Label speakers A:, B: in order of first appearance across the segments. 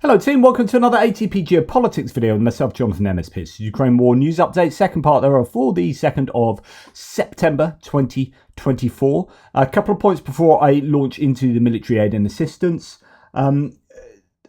A: Hello team, welcome to another ATP Geopolitics video with myself, Jonathan MSP. Ukraine War News Update, second part thereof for the 2nd of September 2024. A couple of points before I launch into the military aid and assistance.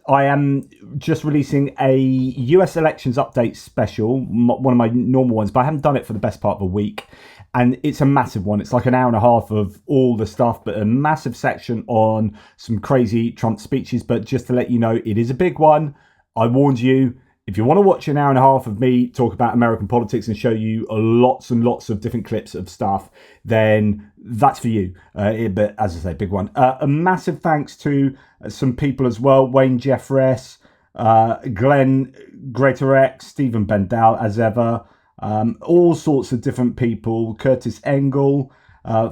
A: I am just releasing a US elections update special, one of my normal ones, but I haven't done it for the best part of a week. And it's a massive one. It's like an hour and a half of all the stuff, but a massive section on some crazy Trump speeches. But just to let you know, it is a big one. I warned you. If you want to watch an hour and a half of me talk about American politics and show you lots and lots of different clips of stuff, then that's for you. But as I say, big one. A massive thanks to some people as well. Wayne Jeffress, Glenn Greatorex, Stephen Bendal, as ever. All sorts of different people. Curtis Engel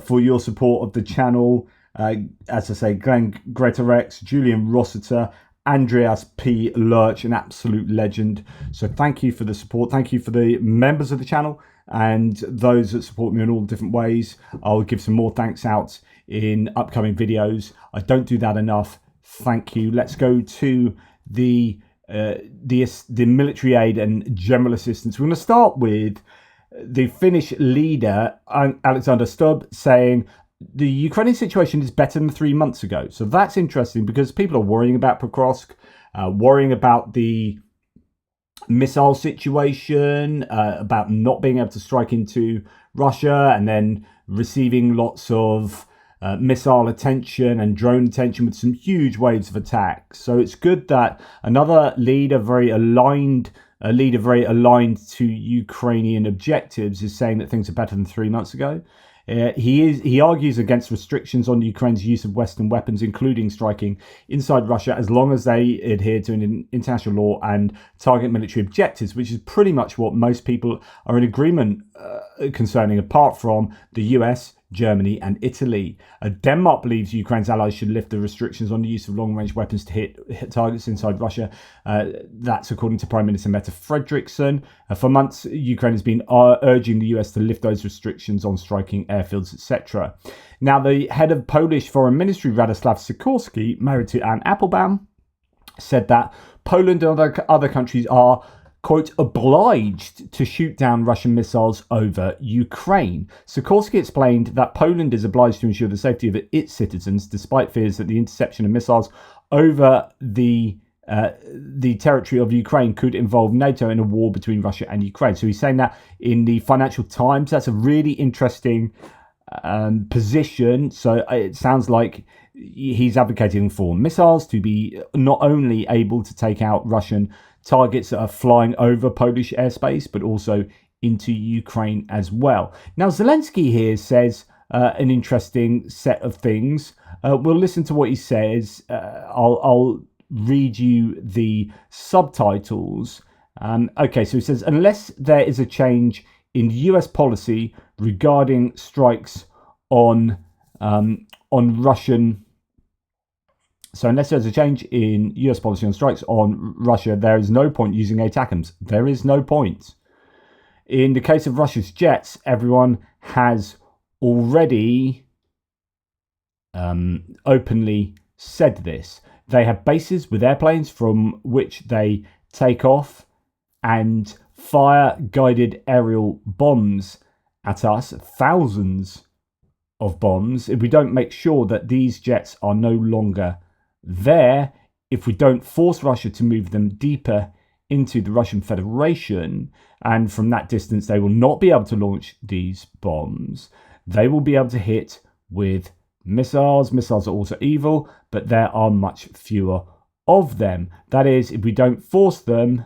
A: for your support of the channel. As I say, Glenn Greatorex, Julian Rossiter, Andreas P. Lurch, an absolute legend. So thank you for the support. Thank you for the members of the channel and those that support me in all different ways. I'll give some more thanks out in upcoming videos. I don't do that enough. Thank you. Let's go to the military aid and general assistance. We're going to start with the Finnish leader, Alexander Stubb, saying the Ukrainian situation is better than 3 months ago. So that's interesting because people are worrying about Pokrovsk, worrying about the missile situation, about not being able to strike into Russia and then receiving lots of missile attention and drone attention with some huge waves of attacks. So it's good that another leader very aligned to Ukrainian objectives is saying that things are better than 3 months ago. He argues against restrictions on Ukraine's use of Western weapons, including striking inside Russia, as long as they adhere to international law and target military objectives, which is pretty much what most people are in agreement concerning, apart from the US, Germany and Italy. Denmark believes Ukraine's allies should lift the restrictions on the use of long-range weapons to hit targets inside Russia. That's according to Prime Minister Mette Frederiksen. For months, Ukraine has been urging the US to lift those restrictions on striking airfields, etc. Now, the head of Polish Foreign Ministry, Radoslaw Sikorski, married to Anne Applebaum, said that Poland and other countries are, quote, obliged to shoot down Russian missiles over Ukraine. Sikorski explained that Poland is obliged to ensure the safety of its citizens, despite fears that the interception of missiles over the territory of Ukraine could involve NATO in a war between Russia and Ukraine. So he's saying that in the Financial Times. That's a really interesting position. So it sounds like he's advocating for missiles to be not only able to take out Russian targets that are flying over Polish airspace, but also into Ukraine as well. Now, Zelensky here says an interesting set of things. We'll listen to what he says. I'll read you the subtitles. Okay, so he says, unless there is a change in US policy regarding strikes on Russian. So unless there's a change in US policy on strikes on Russia, there is no point using ATACMS. There is no point. In the case of Russia's jets, everyone has already openly said this. They have bases with airplanes from which they take off and fire guided aerial bombs at us, thousands of bombs, if we don't make sure that these jets are no longer there, if we don't force Russia to move them deeper into the Russian Federation, and from that distance they will not be able to launch these bombs. They will be able to hit with missiles. Missiles are also evil, but there are much fewer of them. That is, if we don't force them,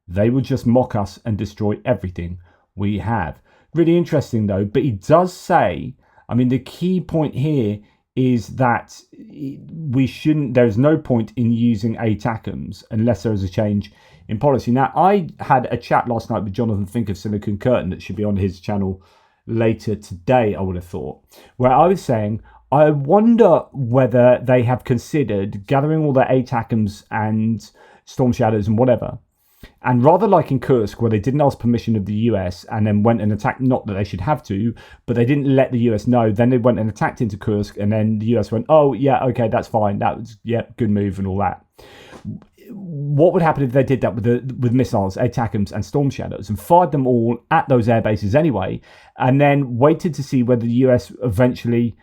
A: they will just mock us and destroy everything we have. Really interesting though, but he does say, I mean, the key point here is that there's no point in using ATACMS unless there is a change in policy. Now, I had a chat last night with Jonathan Fink of Silicon Curtain that should be on his channel later today, I would have thought, where I was saying, I wonder whether they have considered gathering all their ATACMS and Storm Shadows and whatever, and rather like in Kursk, where they didn't ask permission of the US and then went and attacked, not that they should have to, but they didn't let the US know. Then they went and attacked into Kursk, and then the US went, oh, yeah, okay, that's fine. That was, yeah, good move and all that. what would happen if they did that with missiles, ATACMS and Storm Shadows, and fired them all at those air bases anyway, and then waited to see whether the US eventually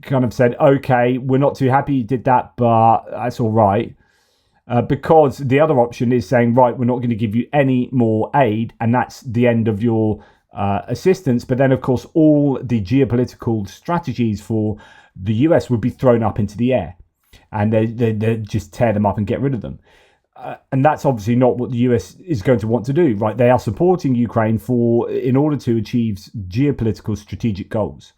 A: kind of said, okay, we're not too happy you did that, but that's all right. Because the other option is saying, right, we're not going to give you any more aid, and that's the end of your assistance. But then, of course, all the geopolitical strategies for the US would be thrown up into the air, and they just tear them up and get rid of them. And that's obviously not what the US is going to want to do, right? They are supporting Ukraine in order to achieve geopolitical strategic goals.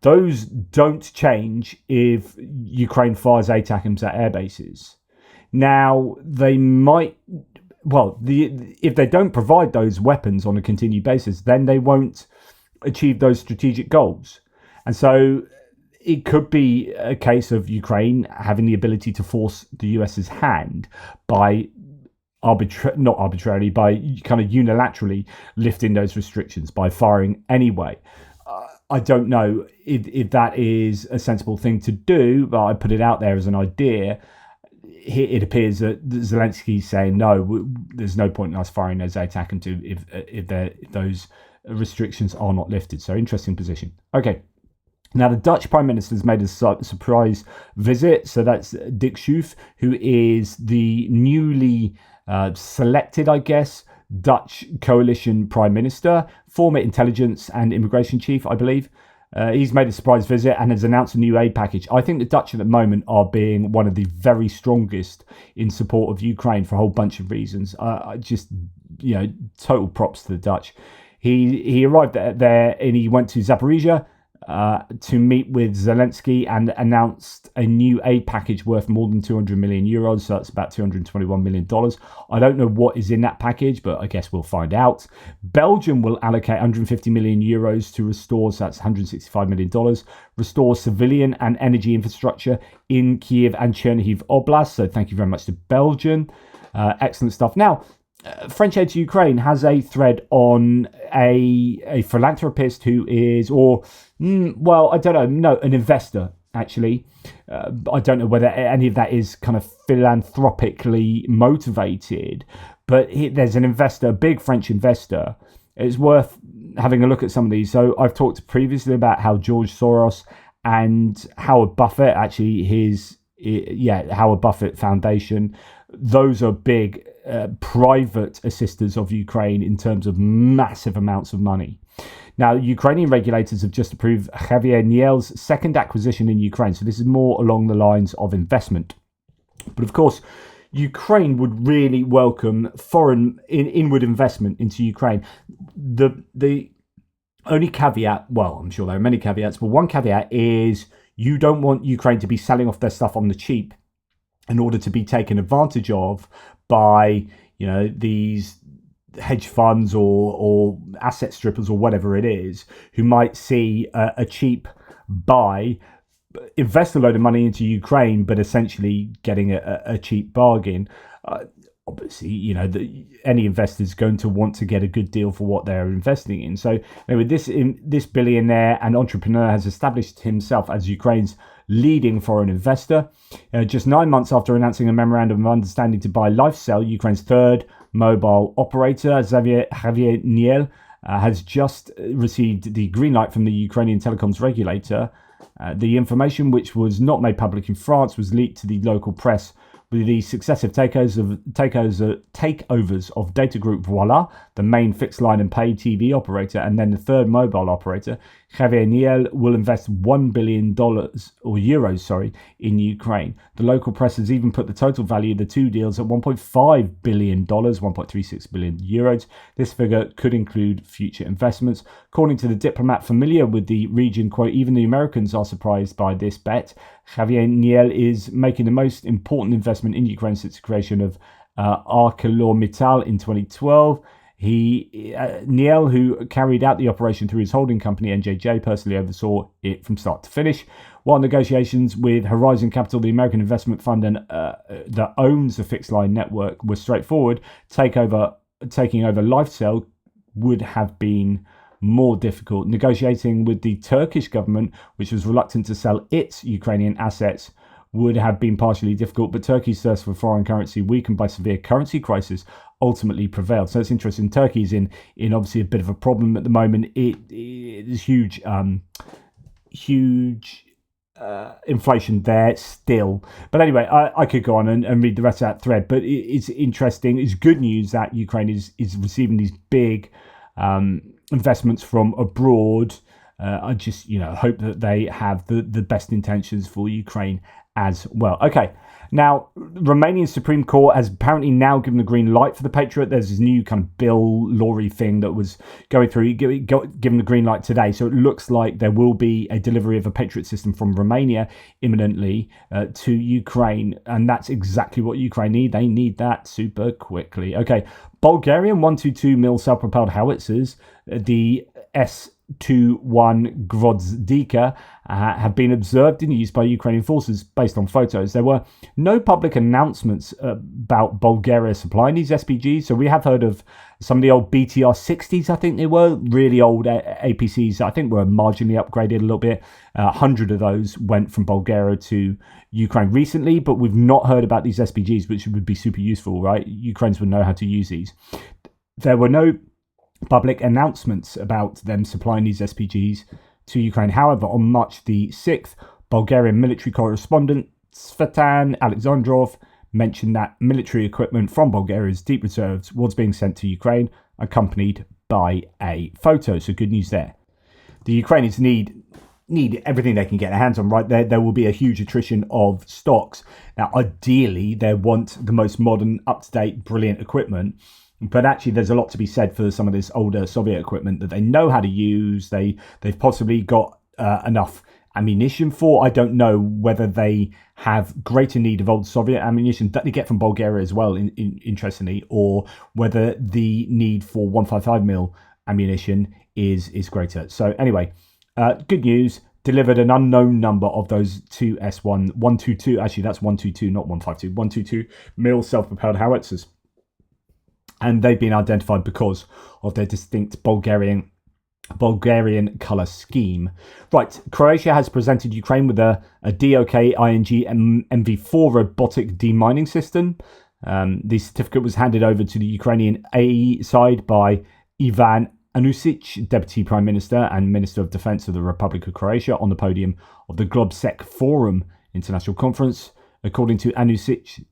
A: Those don't change if Ukraine fires ATACMS at air bases. Now, they might, if they don't provide those weapons on a continued basis, then they won't achieve those strategic goals. And so it could be a case of Ukraine having the ability to force the US's hand by not arbitrarily, by kind of unilaterally lifting those restrictions by firing anyway. I don't know if that is a sensible thing to do, but I put it out there as an idea. It appears that Zelensky's saying, no, there's no point in us firing those ATACMS if those restrictions are not lifted. So interesting position. Okay. Now, the Dutch Prime Minister has made a surprise visit. So that's Dick Schoof, who is the newly selected, I guess, Dutch coalition Prime Minister, former intelligence and immigration chief, I believe. He's made a surprise visit and has announced a new aid package. I think the Dutch at the moment are being one of the very strongest in support of Ukraine for a whole bunch of reasons. Total props to the Dutch. He arrived there and he went to Zaporizhia to meet with Zelensky and announced a new aid package worth more than 200 million euros. So that's about $221 million. I don't know what is in that package, but I guess we'll find out. Belgium will allocate 150 million euros to restore, so that's $165 million, restore civilian and energy infrastructure in Kiev and Chernihiv Oblast. So thank you very much to Belgium. Excellent stuff. Now, French Aid to Ukraine has a thread on a philanthropist who is, an investor, actually. I don't know whether any of that is kind of philanthropically motivated, but there's an investor, a big French investor. It's worth having a look at some of these. So I've talked previously about how George Soros and Howard Buffett, Howard Buffett Foundation, those are big private assisters of Ukraine in terms of massive amounts of money. Now, Ukrainian regulators have just approved Javier Niel's second acquisition in Ukraine. So this is more along the lines of investment. But of course, Ukraine would really welcome foreign inward investment into Ukraine. The only caveat, I'm sure there are many caveats, but one caveat is you don't want Ukraine to be selling off their stuff on the cheap in order to be taken advantage of by, these hedge funds or asset strippers or whatever it is, who might see a cheap buy, invest a load of money into Ukraine, but essentially getting a cheap bargain. Obviously, any investor is going to want to get a good deal for what they're investing in. So anyway, this billionaire and entrepreneur has established himself as Ukraine's leading foreign investor. Just 9 months after announcing a memorandum of understanding to buy LifeCell, Ukraine's third mobile operator, Javier Niel, has just received the green light from the Ukrainian telecoms regulator. The information, which was not made public in France, was leaked to the local press with the successive takeovers of Data Group Voila, the main fixed line and pay TV operator, and then the third mobile operator. Javier Niel will invest $1 billion in Ukraine. The local press has even put the total value of the two deals at $1.5 billion, 1.36 billion euros. This figure could include future investments. According to the diplomat familiar with the region, quote, even the Americans are surprised by this bet. Javier Niel is making the most important investment in Ukraine since the creation of ArcelorMittal in 2012. Niel, who carried out the operation through his holding company NJJ, personally oversaw it from start to finish. While negotiations with Horizon Capital, the American investment fund that owns the fixed line network, were straightforward, taking over LifeCell would have been more difficult. Negotiating with the Turkish government, which was reluctant to sell its Ukrainian assets, would have been partially difficult, but Turkey's thirst for foreign currency, weakened by severe currency crisis, ultimately prevailed. So it's interesting. Turkey's in obviously a bit of a problem at the moment. It is huge inflation there still. But anyway, I could go on and read the rest of that thread. But it's interesting. It's good news that Ukraine is receiving these big investments from abroad. I just hope that they have the best intentions for Ukraine as well. Okay. Now, Romanian Supreme Court has apparently now given the green light for the Patriot. There's this new kind of bill, lorry thing that was going through, given the green light today. So it looks like there will be a delivery of a Patriot system from Romania imminently to Ukraine. And that's exactly what Ukraine need. They need that super quickly. Okay, Bulgarian 122mm self-propelled howitzers, the S-21 Grozdika, have been observed in use by Ukrainian forces based on photos. There were no public announcements about Bulgaria supplying these SPGs, so we have heard of some of the old BTR-60s, I think they were, really old APCs, I think were marginally upgraded a little bit. 100 of those went from Bulgaria to Ukraine recently, but we've not heard about these SPGs, which would be super useful, right? Ukrainians would know how to use these. There were no public announcements about them supplying these SPGs to Ukraine. However, on March the 6th, Bulgarian military correspondent Svetan Alexandrov mentioned that military equipment from Bulgaria's deep reserves was being sent to Ukraine, accompanied by a photo. So good news there. The Ukrainians need everything they can get their hands on, right? There will be a huge attrition of stocks. Now, ideally, they want the most modern, up-to-date, brilliant equipment. But actually, there's a lot to be said for some of this older Soviet equipment that they know how to use. They've possibly got enough ammunition for. I don't know whether they have greater need of old Soviet ammunition that they get from Bulgaria as well, interestingly, or whether the need for 155mm ammunition is greater. So anyway, good news. Delivered an unknown number of those two S122. Actually, that's 122, not 152. 122mm self-propelled howitzers. And they've been identified because of their distinct Bulgarian colour scheme. Right, Croatia has presented Ukraine with a DOK ING MV4 robotic demining system. The certificate was handed over to the Ukrainian A side by Ivan Anusic, Deputy Prime Minister and Minister of Defence of the Republic of Croatia, on the podium of the Globsec Forum International Conference. According to Anusic,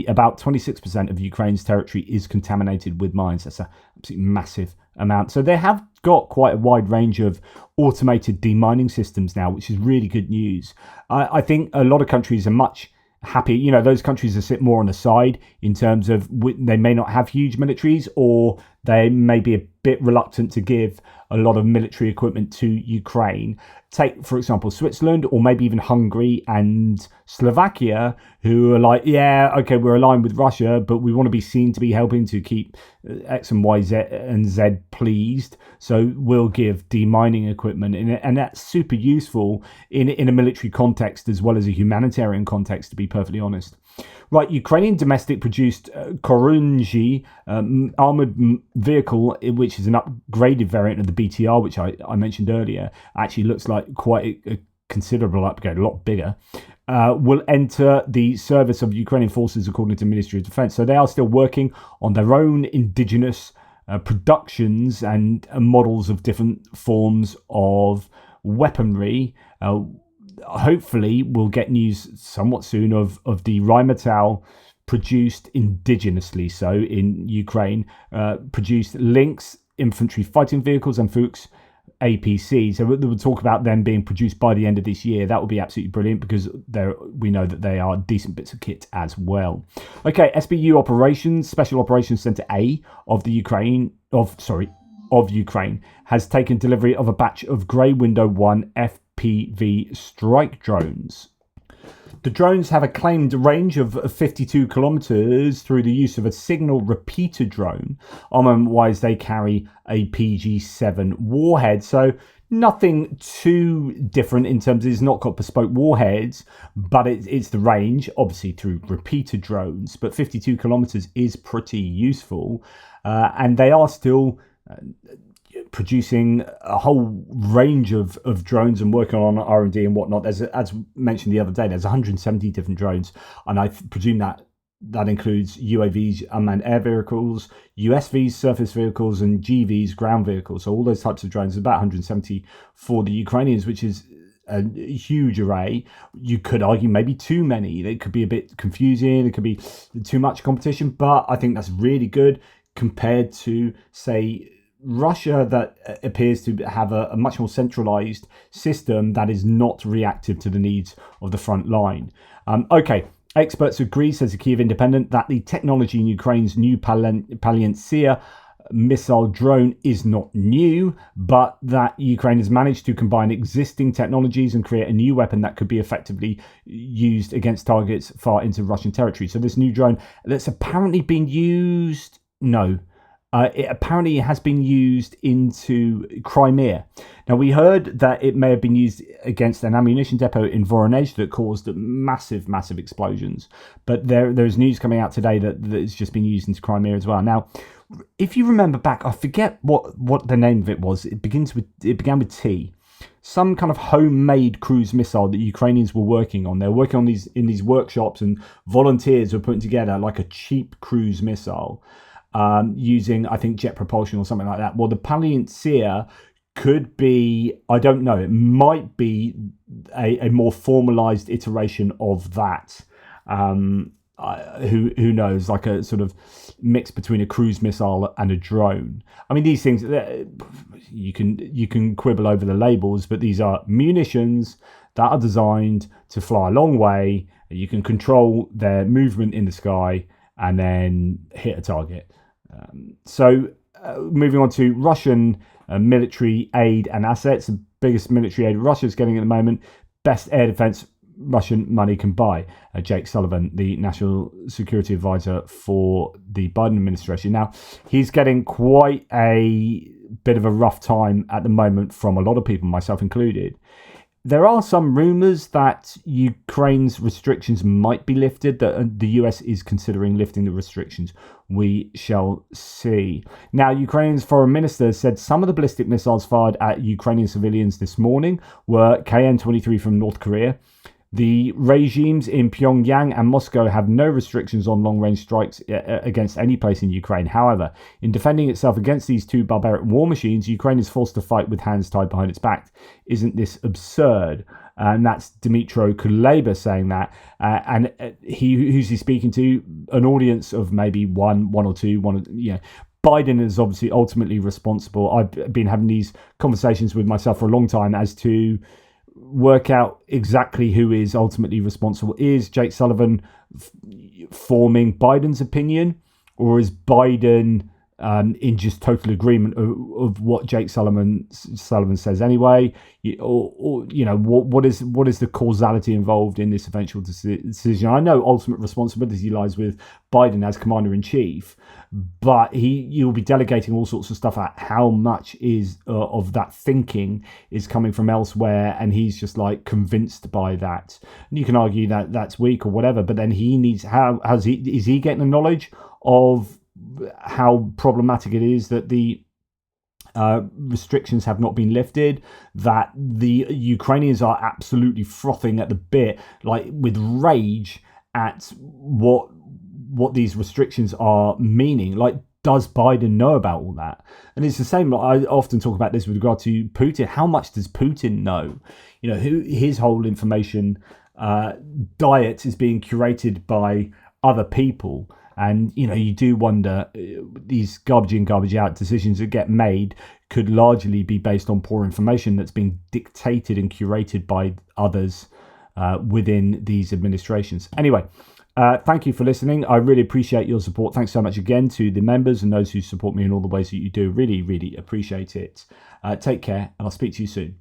A: about 26% of Ukraine's territory is contaminated with mines. That's an absolutely massive amount. So they have got quite a wide range of automated demining systems now, which is really good news. I think a lot of countries are much happy. Those countries that sit more on the side in terms of they may not have huge militaries, or they may be a bit reluctant to give a lot of military equipment to Ukraine. Take, for example, Switzerland, or maybe even Hungary and Slovakia, who are like, yeah, okay, we're aligned with Russia, but we want to be seen to be helping to keep X and Y, Z and Z pleased. So we'll give demining equipment, and that's super useful in a military context as well as a humanitarian context, to be perfectly honest. Right, Ukrainian domestic-produced Korunji armoured vehicle, which is an upgraded variant of the BTR, which I mentioned earlier, actually looks like quite a considerable upgrade, a lot bigger, will enter the service of Ukrainian forces, according to the Ministry of Defence. So they are still working on their own indigenous productions and models of different forms of weaponry. Hopefully we'll get news somewhat soon of the Rheinmetall produced indigenously, so in Ukraine, produced Lynx infantry fighting vehicles and Fuchs APC. So we'll talk about them being produced by the end of this year. That would be absolutely brilliant, because we know that they are decent bits of kit as well. Okay, SBU operations, Special Operations Center A of Ukraine has taken delivery of a batch of Grey Window 1 FPV strike drones. The drones have a claimed range of 52 kilometers through the use of a signal repeater drone. Armament-wise, they carry a PG-7 warhead, so nothing too different in terms of it's not got bespoke warheads, but it's the range, obviously through repeater drones. But 52 kilometers is pretty useful, and they are still producing a whole range of drones and working on R&D and whatnot. There's, as mentioned the other day, there's 170 different drones, and I presume that includes UAVs, unmanned air vehicles, USVs, surface vehicles, and GVs, ground vehicles. So all those types of drones, about 170 for the Ukrainians, which is a huge array. You could argue maybe too many. It could be a bit confusing. It could be too much competition, but I think that's really good compared to, say, Russia, that appears to have a much more centralized system that is not reactive to the needs of the front line. Okay. Experts agree, says the Kyiv Independent, that the technology in Ukraine's new Palyantsia missile drone is not new, but that Ukraine has managed to combine existing technologies and create a new weapon that could be effectively used against targets far into Russian territory. So this new drone that's apparently been used... No. It apparently has been used into Crimea. Now, we heard that it may have been used against an ammunition depot in Voronezh that caused massive explosions. But there's news coming out today that it's just been used into Crimea as well. Now, if you remember back, I forget what the name of it was. It began with T. Some kind of homemade cruise missile that Ukrainians were working on. They're working on these in these workshops, and volunteers were putting together like a cheap cruise missile. Using, I think, jet propulsion or something like that. Well, the Palyantsia could be, I don't know, it might be a more formalized iteration of that. Who knows, like a sort of mix between a cruise missile and a drone. I mean, these things, you can quibble over the labels, but these are munitions that are designed to fly a long way. You can control their movement in the sky and then hit a target. Moving on to Russian military aid and assets. The biggest military aid Russia's getting at the moment, best air defense Russian money can buy. Jake Sullivan, the national security advisor for the Biden administration. Now, he's getting quite a bit of a rough time at the moment from a lot of people, myself included. There are some rumours that Ukraine's restrictions might be lifted, that the US is considering lifting the restrictions. We shall see. Now, Ukraine's foreign minister said some of the ballistic missiles fired at Ukrainian civilians this morning were KN-23 from North Korea. The regimes in Pyongyang and Moscow have no restrictions on long-range strikes against any place in Ukraine. However, in defending itself against these two barbaric war machines, Ukraine is forced to fight with hands tied behind its back. Isn't this absurd? And that's Dmytro Kuleba saying that. And who's he speaking to? An audience of maybe one or two. Biden is obviously ultimately responsible. I've been having these conversations with myself for a long time as to work out exactly who is ultimately responsible. Is Jake Sullivan forming Biden's opinion, or is Biden in just total agreement of what Jake Sullivan says anyway? Or what is the causality involved in this eventual decision? I know ultimate responsibility lies with Biden as commander-in-chief, but you'll be delegating all sorts of stuff at how much is of that thinking is coming from elsewhere, and he's just like convinced by that. And you can argue that that's weak or whatever, but then he needs, is he getting the knowledge of how problematic it is that the restrictions have not been lifted, that the Ukrainians are absolutely frothing at the bit, like with rage at what these restrictions are meaning. Like, does Biden know about all that? And it's the same. I often talk about this with regard to Putin. How much does Putin know? His whole information diet is being curated by other people. And, you do wonder, these garbage in, garbage out decisions that get made could largely be based on poor information that's being dictated and curated by others within these administrations. Anyway, thank you for listening. I really appreciate your support. Thanks so much again to the members and those who support me in all the ways that you do. Really, really appreciate it. Take care, and I'll speak to you soon.